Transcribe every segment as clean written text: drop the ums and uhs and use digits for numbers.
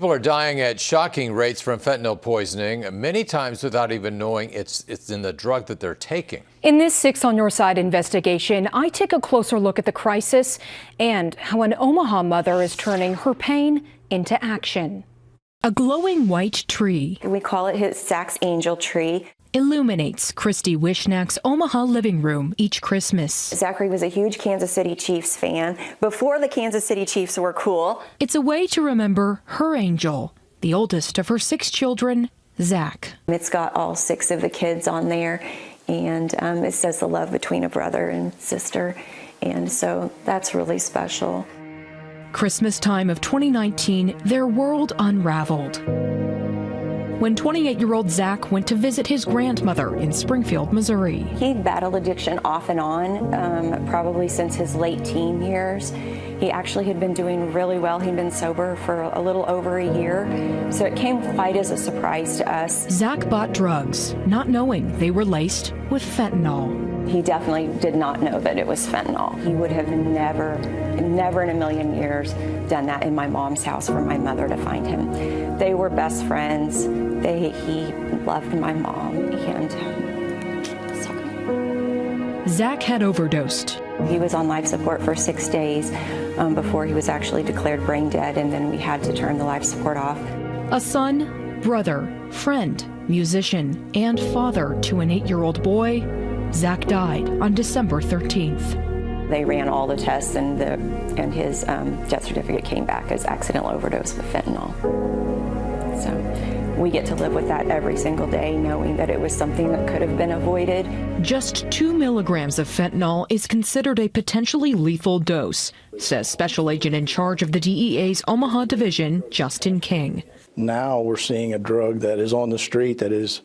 People are dying at shocking rates from fentanyl poisoning, many times without even knowing it's in the drug that they're taking. In this 6 on Your Side investigation, I take a closer look at the crisis and how an Omaha mother is turning her pain into action. A glowing white tree. We call it Zach's angel tree. Illuminates Christy Wishnack's Omaha living room each Christmas. Zachary was a huge Kansas City Chiefs fan before the Kansas City Chiefs were cool. It's a way to remember her angel, the oldest of her 6 children, Zach. It's got all 6 of the kids on there, and it says the love between a brother and sister, and so that's really special. Christmas time of 2019, their world unraveled when 28-year-old Zach went to visit his grandmother in Springfield, Missouri. He battled addiction off and on, probably since his late teen years. He actually had been doing really well. He'd been sober for a little over a year, so it came quite as a surprise to us. Zach bought drugs, not knowing they were laced with fentanyl. He definitely did not know that it was fentanyl. He would have never in a million years done that in my mom's house for my mother to find him. They were best friends. He loved my mom, and sorry. Zach had overdosed. He was on life support for 6 days before he was actually declared brain dead, and then we had to turn the life support off. A son, brother, friend, musician, and father to an 8-year-old boy, Zach died on December 13th. They ran all the tests, and his death certificate came back as accidental overdose with fentanyl. So we get to live with that every single day, knowing that it was something that could have been avoided. Just 2 milligrams of fentanyl is considered a potentially lethal dose, says Special Agent in charge of the DEA's Omaha Division, Justin King. Now we're seeing a drug that is on the street that is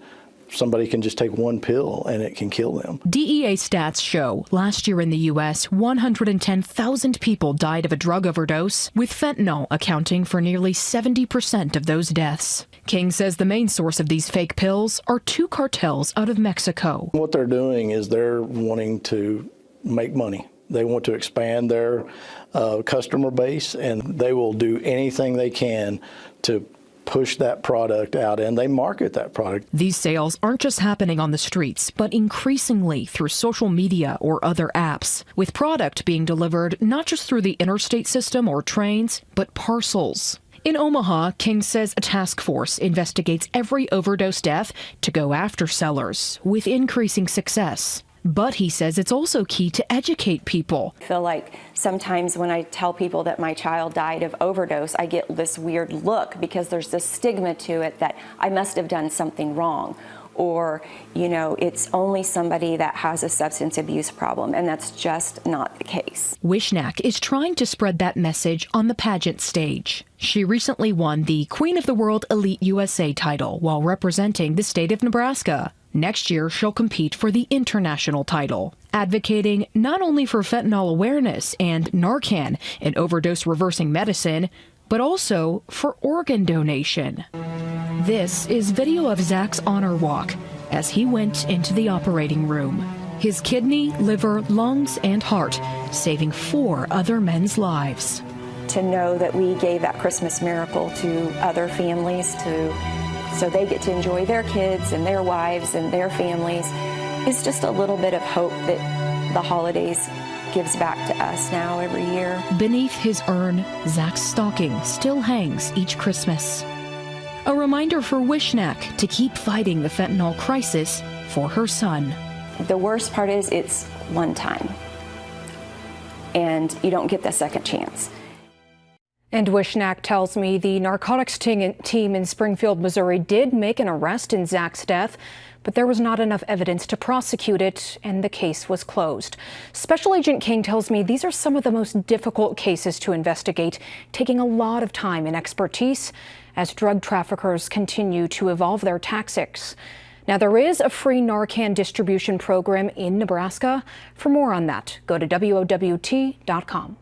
somebody can just take 1 pill and it can kill them. DEA stats show last year in the U.S., 110,000 people died of a drug overdose, with fentanyl accounting for nearly 70% of those deaths. King says the main source of these fake pills are 2 cartels out of Mexico. What they're doing is they're wanting to make money. They want to expand their customer base, and they will do anything they can to push that product out, and they market that product. These sales aren't just happening on the streets, but increasingly through social media or other apps, with product being delivered not just through the interstate system or trains, but parcels. In Omaha, King says a task force investigates every overdose death to go after sellers, with increasing success. But he says it's also key to educate people. I feel like sometimes when I tell people that my child died of overdose, I get this weird look because there's this stigma to it that I must have done something wrong. Or, it's only somebody that has a substance abuse problem, and that's just not the case. Wishnack is trying to spread that message on the pageant stage. She recently won the Queen of the World Elite USA title while representing the state of Nebraska. Next year, she'll compete for the international title, advocating not only for fentanyl awareness and Narcan, an overdose reversing medicine, but also for organ donation. This is video of Zach's honor walk as he went into the operating room. His kidney, liver, lungs, and heart saving 4 other men's lives. To know that we gave that Christmas miracle to other families so they get to enjoy their kids and their wives and their families is just a little bit of hope that the holidays gives back to us now every year. Beneath his urn, Zach's stocking still hangs each Christmas. A reminder for Wishnack to keep fighting the fentanyl crisis for her son. The worst part is it's one time, and you don't get the second chance. And Wishnack tells me the narcotics team in Springfield, Missouri did make an arrest in Zach's death, but there was not enough evidence to prosecute it, and the case was closed. Special Agent King tells me these are some of the most difficult cases to investigate, taking a lot of time and expertise as drug traffickers continue to evolve their tactics. Now, there is a free Narcan distribution program in Nebraska. For more on that, go to WOWT.com.